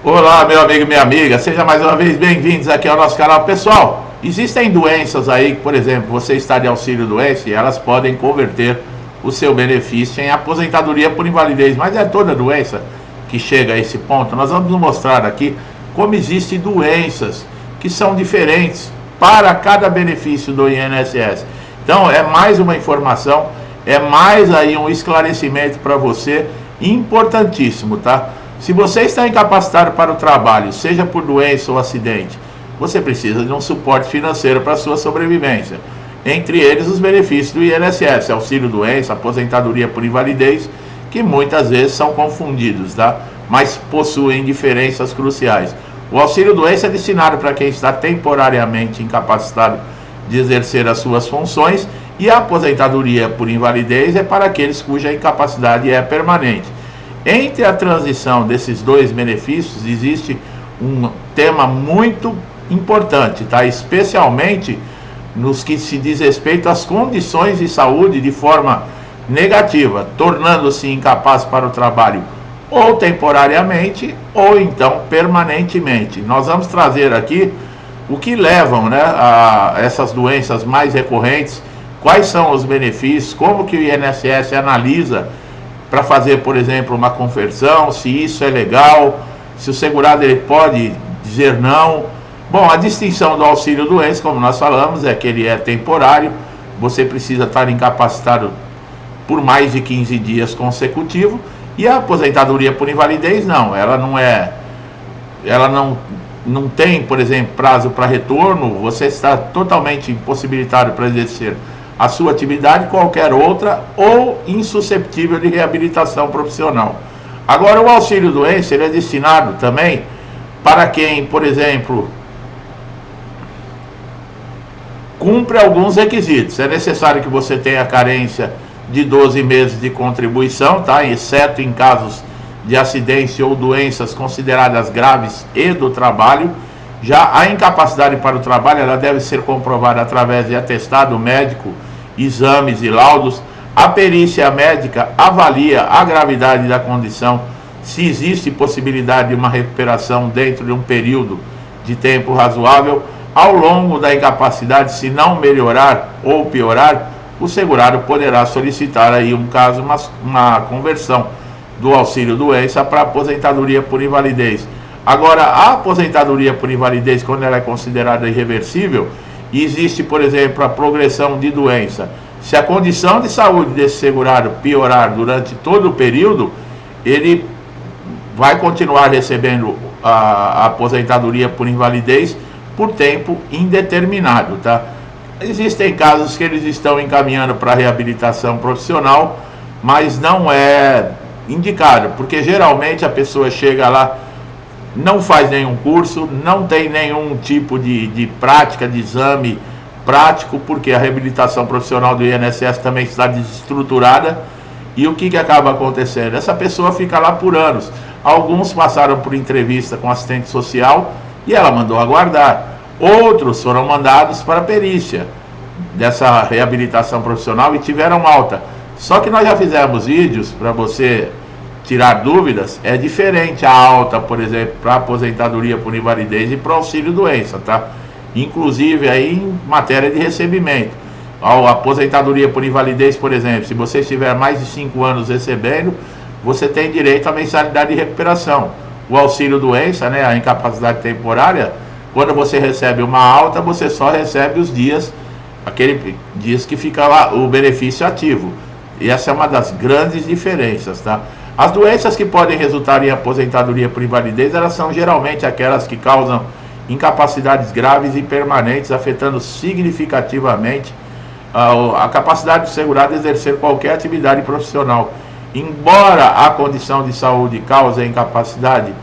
Olá, meu amigo e minha amiga, seja mais uma vez bem-vindos aqui ao nosso canal. Pessoal, existem doenças aí, por exemplo, você está de auxílio-doença e elas podem converter o seu benefício em aposentadoria por invalidez, mas é toda doença que chega a esse ponto. Nós vamos mostrar aqui como existem doenças que são diferentes para cada benefício do INSS. Então, é mais uma informação, é mais aí um esclarecimento para você, importantíssimo, tá? Se você está incapacitado para o trabalho, seja por doença ou acidente, você precisa de um suporte financeiro para a sua sobrevivência. Entre eles, os benefícios do INSS, auxílio-doença, aposentadoria por invalidez, que muitas vezes são confundidos, tá? Mas possuem diferenças cruciais. O auxílio-doença é destinado para quem está temporariamente incapacitado de exercer as suas funções, e a aposentadoria por invalidez é para aqueles cuja incapacidade é permanente. Entre a transição desses dois benefícios existe um tema muito importante, tá? Especialmente nos que se diz respeito às condições de saúde de forma negativa, tornando-se incapaz para o trabalho ou temporariamente ou então permanentemente. Nós vamos trazer aqui o que levam, né, a essas doenças mais recorrentes, quais são os benefícios, como que o INSS analisa para fazer, por exemplo, uma conversão, se isso é legal, se o segurado ele pode dizer não. Bom, a distinção do auxílio-doença, como nós falamos, é que ele é temporário, você precisa estar incapacitado por mais de 15 dias consecutivos, e a aposentadoria por invalidez não, ela não tem, por exemplo, prazo para retorno, você está totalmente impossibilitado para exercer a sua atividade, qualquer outra, ou insusceptível de reabilitação profissional. Agora, o auxílio-doença ele é destinado também para quem, por exemplo, cumpre alguns requisitos. É necessário que você tenha carência de 12 meses de contribuição, tá? Exceto em casos de acidência ou doenças consideradas graves e do trabalho. Já a incapacidade para o trabalho ela deve ser comprovada através de atestado médico, exames e laudos. A perícia médica avalia a gravidade da condição, se existe possibilidade de uma recuperação dentro de um período de tempo razoável. Ao longo da incapacidade, se não melhorar ou piorar, o segurado poderá solicitar aí uma conversão do auxílio-doença para aposentadoria por invalidez. Agora, a aposentadoria por invalidez, quando ela é considerada irreversível, existe, por exemplo, a progressão de doença. Se a condição de saúde desse segurado piorar durante todo o período, ele vai continuar recebendo a aposentadoria por invalidez por tempo indeterminado, tá? Existem casos que eles estão encaminhando para reabilitação profissional, mas não é indicado, porque geralmente a pessoa chega lá, não faz nenhum curso, não tem nenhum tipo de prática, de exame prático, porque a reabilitação profissional do INSS também está desestruturada. E o que acaba acontecendo? Essa pessoa fica lá por anos. Alguns passaram por entrevista com assistente social e ela mandou aguardar. Outros foram mandados para a perícia dessa reabilitação profissional e tiveram alta. Só que nós já fizemos vídeos para você tirar dúvidas. É diferente a alta, por exemplo, para aposentadoria por invalidez e para auxílio-doença, tá? Inclusive aí em matéria de recebimento. A aposentadoria por invalidez, por exemplo, se você estiver mais de 5 anos recebendo, você tem direito à mensalidade de recuperação. O auxílio-doença, né, a incapacidade temporária, quando você recebe uma alta, você só recebe os dias, aquele dias que fica lá o benefício ativo. E essa é uma das grandes diferenças, tá? As doenças que podem resultar em aposentadoria por invalidez, elas são geralmente aquelas que causam incapacidades graves e permanentes, afetando significativamente a capacidade do segurado de exercer qualquer atividade profissional. Embora a condição de saúde cause a incapacidade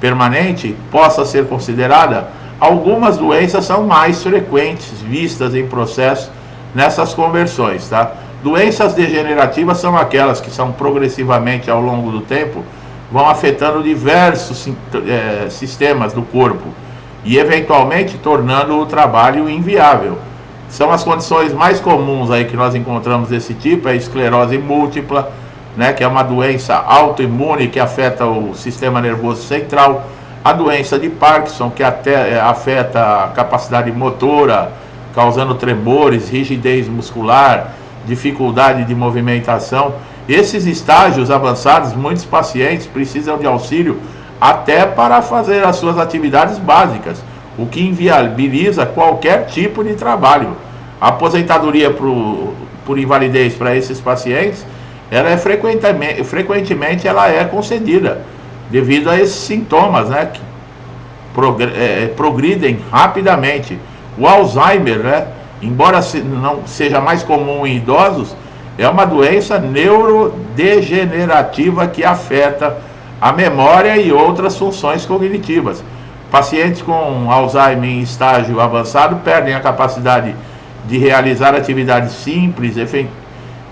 permanente possa ser considerada, algumas doenças são mais frequentes vistas em processo nessas conversões, tá? Doenças degenerativas são aquelas que são progressivamente ao longo do tempo vão afetando diversos sistemas do corpo e eventualmente tornando o trabalho inviável. São as condições mais comuns aí que nós encontramos desse tipo, a esclerose múltipla, né, que é uma doença autoimune que afeta o sistema nervoso central, a doença de Parkinson, que até afeta a capacidade motora, causando tremores, rigidez muscular, dificuldade de movimentação. Esses estágios avançados, muitos pacientes precisam de auxílio até para fazer as suas atividades básicas, o que inviabiliza qualquer tipo de trabalho. A aposentadoria por invalidez para esses pacientes, ela é frequentemente ela é concedida, devido a esses sintomas, né, que progridem rapidamente. O Alzheimer, né, embora não seja mais comum em idosos, é uma doença neurodegenerativa que afeta a memória e outras funções cognitivas. Pacientes com Alzheimer em estágio avançado perdem a capacidade de realizar atividades simples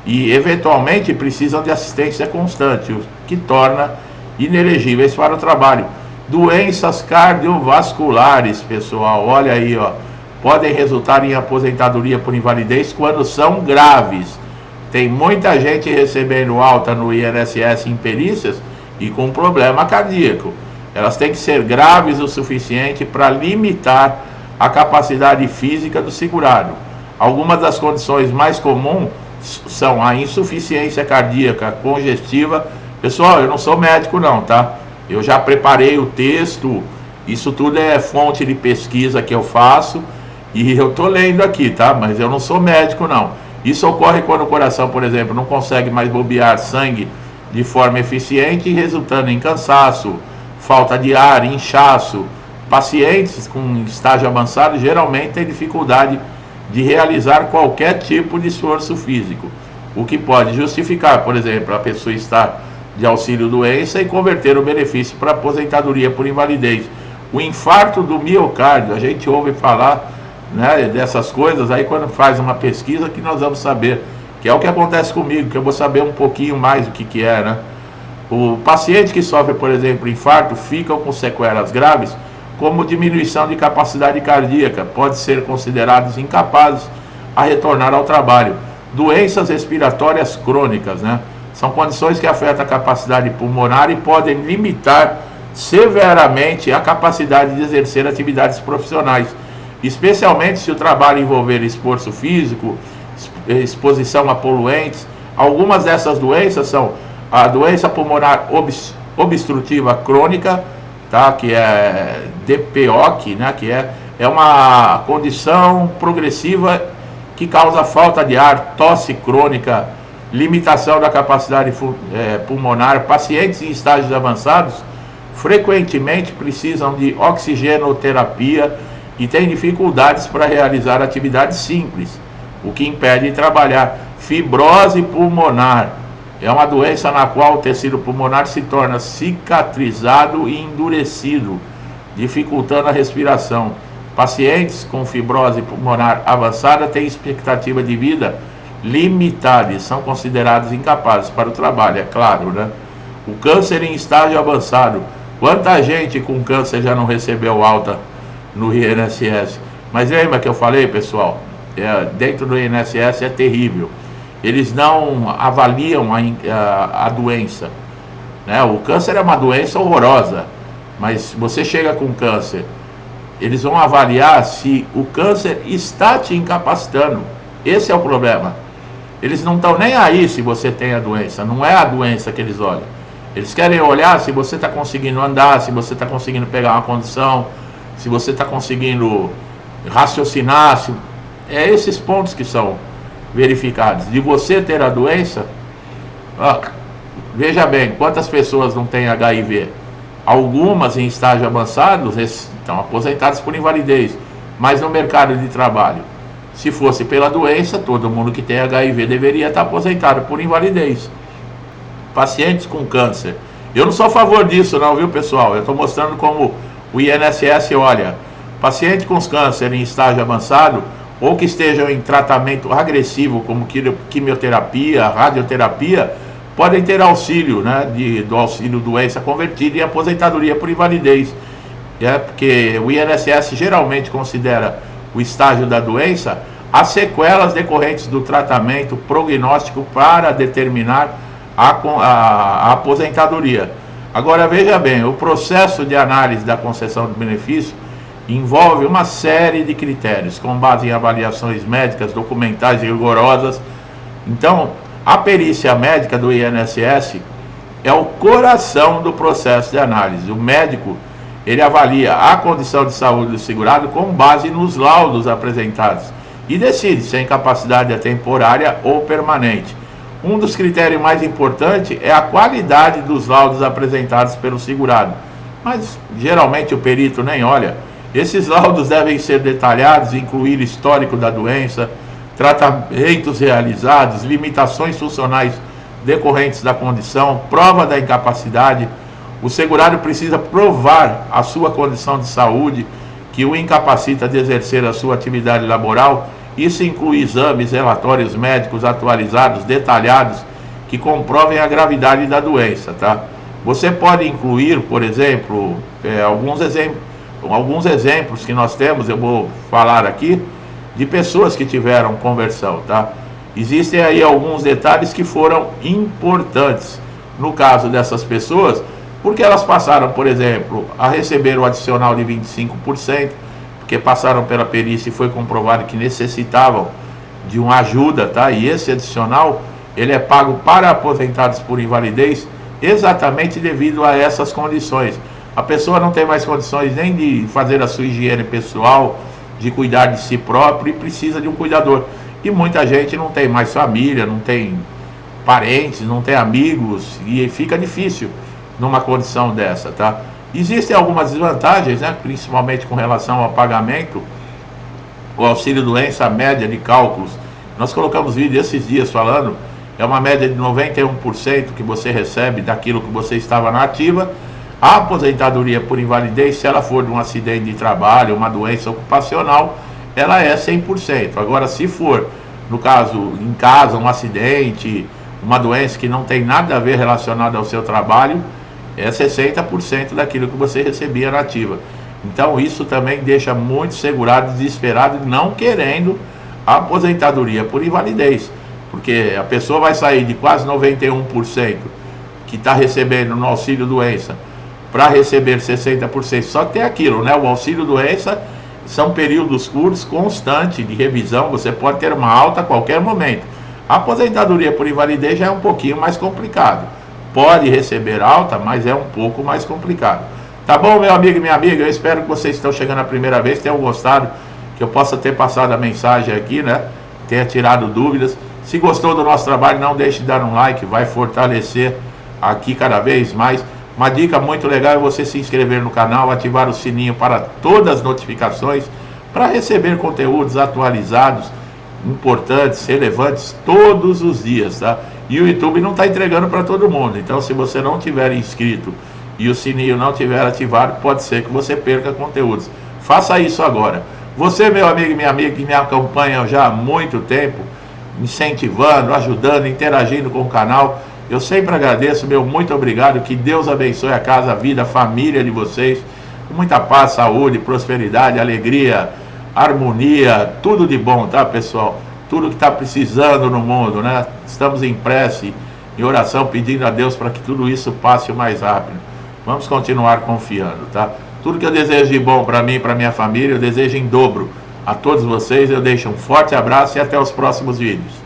e eventualmente precisam de assistência constante, o que torna inelegíveis para o trabalho. Doenças cardiovasculares, pessoal, olha aí, ó, podem resultar em aposentadoria por invalidez quando são graves. Tem muita gente recebendo alta no INSS em perícias e com problema cardíaco. Elas têm que ser graves o suficiente para limitar a capacidade física do segurado. Algumas das condições mais comuns são a insuficiência cardíaca congestiva. Pessoal, eu não sou médico não, tá? Eu já preparei o texto, isso tudo é fonte de pesquisa que eu faço e eu tô lendo aqui, tá? Mas eu não sou médico não. Isso ocorre quando o coração, por exemplo, não consegue mais bombear sangue de forma eficiente, resultando em cansaço, falta de ar, inchaço. Pacientes com estágio avançado geralmente têm dificuldade de realizar qualquer tipo de esforço físico, o que pode justificar, por exemplo, a pessoa estar de auxílio-doença e converter o benefício para aposentadoria por invalidez. O infarto do miocárdio, a gente ouve falar, né, dessas coisas, aí quando faz uma pesquisa que nós vamos saber, que é o que acontece comigo, que eu vou saber um pouquinho mais o que é, né? O paciente que sofre, por exemplo, infarto, ficam com sequelas graves, como diminuição de capacidade cardíaca, pode ser considerados incapazes a retornar ao trabalho. Doenças respiratórias crônicas, né? São condições que afetam a capacidade pulmonar e podem limitar severamente a capacidade de exercer atividades profissionais, especialmente se o trabalho envolver esforço físico, exposição a poluentes. Algumas dessas doenças são a doença pulmonar obstrutiva crônica, tá? Que é DPOC, né? Que é uma condição progressiva que causa falta de ar, tosse crônica, limitação da capacidade pulmonar. Pacientes em estágios avançados frequentemente precisam de oxigenoterapia e têm dificuldades para realizar atividades simples, o que impede de trabalhar. Fibrose pulmonar é uma doença na qual o tecido pulmonar se torna cicatrizado e endurecido, dificultando a respiração. Pacientes com fibrose pulmonar avançada têm expectativa de vida limitada e são considerados incapazes para o trabalho, é claro, né? O câncer em estágio avançado. Quanta gente com câncer já não recebeu alta no INSS? Mas lembra que eu falei, pessoal? Dentro do INSS é terrível. Eles não avaliam a doença, né? O câncer é uma doença horrorosa, mas você chega com câncer, eles vão avaliar se o câncer está te incapacitando. Esse é o problema. Eles não estão nem aí se você tem a doença, não é a doença que eles olham. Eles querem olhar se você está conseguindo andar, se você está conseguindo pegar uma condição, se você está conseguindo raciocinar. É esses pontos que são verificados. De você ter a doença, veja bem, quantas pessoas não têm HIV? Algumas em estágio avançado estão aposentadas por invalidez, mas no mercado de trabalho, se fosse pela doença, todo mundo que tem HIV deveria estar aposentado por invalidez. Pacientes com câncer, eu não sou a favor disso não, viu pessoal? Eu estou mostrando como o INSS olha. Paciente com câncer em estágio avançado ou que estejam em tratamento agressivo, como quimioterapia, radioterapia, podem ter auxílio, né, do auxílio doença convertido em aposentadoria por invalidez. Porque o INSS geralmente considera o estágio da doença as sequelas decorrentes do tratamento prognóstico para determinar a aposentadoria. Agora veja bem, o processo de análise da concessão de benefício envolve uma série de critérios, com base em avaliações médicas, documentais e rigorosas. Então, a perícia médica do INSS é o coração do processo de análise. O médico, ele avalia a condição de saúde do segurado com base nos laudos apresentados e decide se a incapacidade é temporária ou permanente. Um dos critérios mais importantes é a qualidade dos laudos apresentados pelo segurado, mas geralmente o perito nem olha. Esses laudos devem ser detalhados, incluir histórico da doença, tratamentos realizados, limitações funcionais decorrentes da condição, prova da incapacidade. O segurado precisa provar a sua condição de saúde que o incapacita de exercer a sua atividade laboral. Isso inclui exames, relatórios médicos atualizados, detalhados, que comprovem a gravidade da doença, tá? Você pode incluir, por exemplo, alguns exemplos que nós temos, eu vou falar aqui, de pessoas que tiveram conversão, tá? Existem aí alguns detalhes que foram importantes no caso dessas pessoas, porque elas passaram, por exemplo, a receber o adicional de 25%, porque passaram pela perícia e foi comprovado que necessitavam de uma ajuda, tá? E esse adicional, ele é pago para aposentados por invalidez exatamente devido a essas condições. A pessoa não tem mais condições nem de fazer a sua higiene pessoal, de cuidar de si próprio e precisa de um cuidador. E muita gente não tem mais família, não tem parentes, não tem amigos e fica difícil numa condição dessa, tá? Existem algumas desvantagens, né? Principalmente com relação ao pagamento. O auxílio doença, a média de cálculos, nós colocamos vídeo esses dias falando, é uma média de 91% que você recebe daquilo que você estava na ativa. A aposentadoria por invalidez, se ela for de um acidente de trabalho, uma doença ocupacional, ela é 100%. Agora, se for, no caso, em casa, um acidente, uma doença que não tem nada a ver relacionada ao seu trabalho, é 60% daquilo que você recebia na ativa. Então, isso também deixa muito segurado desesperado, não querendo a aposentadoria por invalidez, porque a pessoa vai sair de quase 91% que está recebendo no auxílio doença para receber 60%. Só que tem aquilo, né? O auxílio doença são períodos curtos, constante de revisão, você pode ter uma alta a qualquer momento. A aposentadoria por invalidez já é um pouquinho mais complicado. Pode receber alta, mas é um pouco mais complicado. Tá bom, meu amigo e minha amiga? Eu espero que vocês estão chegando a primeira vez, tenham gostado, que eu possa ter passado a mensagem aqui, né? Tenha tirado dúvidas. Se gostou do nosso trabalho, não deixe de dar um like, vai fortalecer aqui cada vez mais. Uma dica muito legal é você se inscrever no canal, ativar o sininho para todas as notificações, para receber conteúdos atualizados, importantes, relevantes, todos os dias, tá? E o YouTube não está entregando para todo mundo, então se você não tiver inscrito e o sininho não tiver ativado, pode ser que você perca conteúdos. Faça isso agora. Você, meu amigo e minha amiga, que me acompanha já há muito tempo, incentivando, ajudando, interagindo com o canal, eu sempre agradeço, meu muito obrigado, que Deus abençoe a casa, a vida, a família de vocês, com muita paz, saúde, prosperidade, alegria, harmonia, tudo de bom, tá, pessoal? Tudo que está precisando no mundo, né? Estamos em prece, em oração, pedindo a Deus para que tudo isso passe o mais rápido. Vamos continuar confiando, tá? Tudo que eu desejo de bom para mim e para minha família, eu desejo em dobro a todos vocês. Eu deixo um forte abraço e até os próximos vídeos.